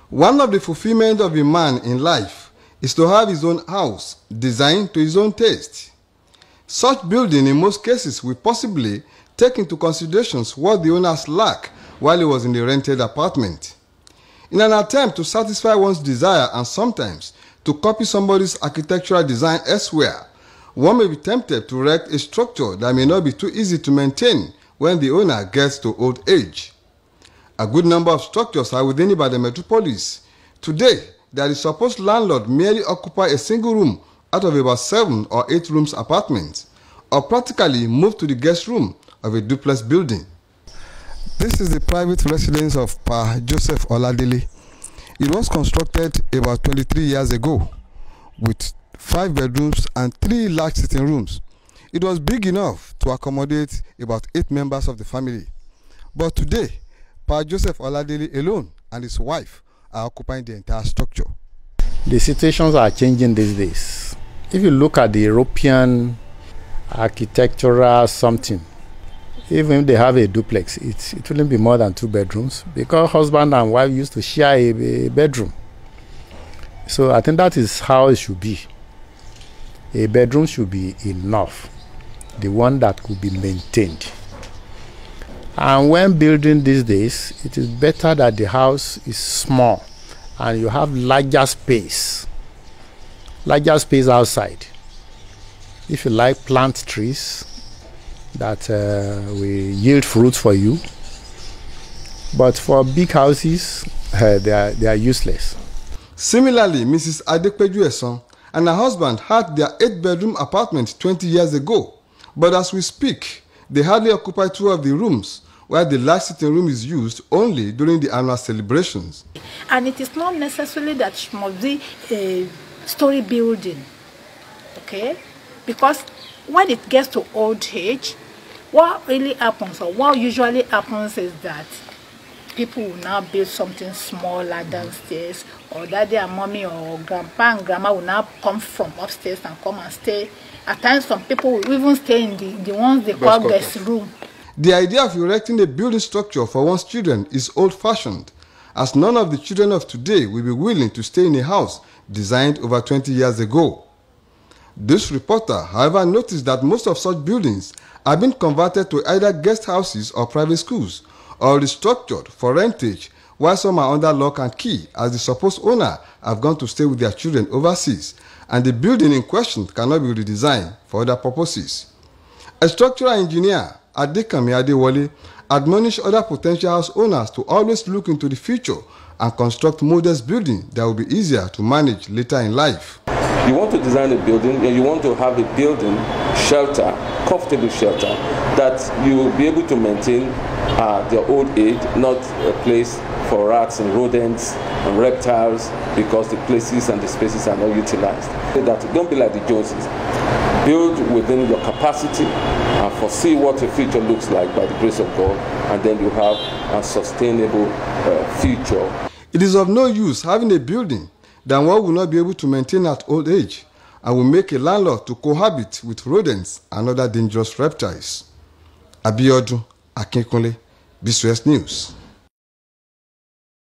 One of the fulfillment of a man in life is to have his own house designed to his own taste. Such building in most cases will possibly take into consideration what the owners lack while he was in the rented apartment. In an attempt to satisfy one's desire and sometimes to copy somebody's architectural design elsewhere, one may be tempted to erect a structure that may not be too easy to maintain when the owner gets to old age. A good number of structures are within Ibadan metropolis. Today, that the supposed landlord merely occupy a single room out of about 7 or 8 rooms apartments, or practically move to the guest room of a duplex building. This is the private residence of Pa Joseph Oladele. It was constructed about 23 years ago with 5 bedrooms and 3 large sitting rooms. It was big enough to accommodate about 8 members of the family. But today, Pa Joseph Oladele alone and his wife are occupying the entire structure. The situations are changing these days. If you look at the European architectural something, even if they have a duplex, it wouldn't be more than 2 bedrooms because husband and wife used to share a bedroom. So I think that is how it should be. A bedroom should be enough, the one that could be maintained. And when building these days, it is better that the house is small and you have larger space outside. If you like, plant trees that will yield fruits for you. But for big houses, they are useless. Similarly, Mrs. Adepeju Eson and her husband had their 8-bedroom apartment 20 years ago. But as we speak, they hardly occupy 2 of the rooms, while the large sitting room is used only during the annual celebrations. And it is not necessarily that it must be a story building, okay? Because when it gets to old age, what really happens, or what usually happens, is that people will now build something smaller downstairs, or daddy and mommy or grandpa and grandma will now come from upstairs and come and stay. At times, some people will even stay in the ones they call guest room. The idea of erecting a building structure for one's children is old-fashioned, as none of the children of today will be willing to stay in a house designed over 20 years ago. This reporter, however, noticed that most of such buildings have been converted to either guest houses or private schools, or restructured for rentage, while some are under lock and key as the supposed owner have gone to stay with their children overseas, and the building in question cannot be redesigned for other purposes. A structural engineer, Adekami Adewale, admonished other potential house owners to always look into the future and construct modest buildings that will be easier to manage later in life. You want to design a building, and you want to have a building shelter, comfortable shelter, that you will be able to maintain their old age, not a place for rats and rodents and reptiles because the places and the spaces are not utilized. That don't be like the Joneses. Build within your capacity and foresee what the future looks like by the grace of God, and then you have a sustainable future. It is of no use having a building that one will not be able to maintain at old age and will make a landlord to cohabit with rodents and other dangerous reptiles. Abiodun Akinkunle, BCS News.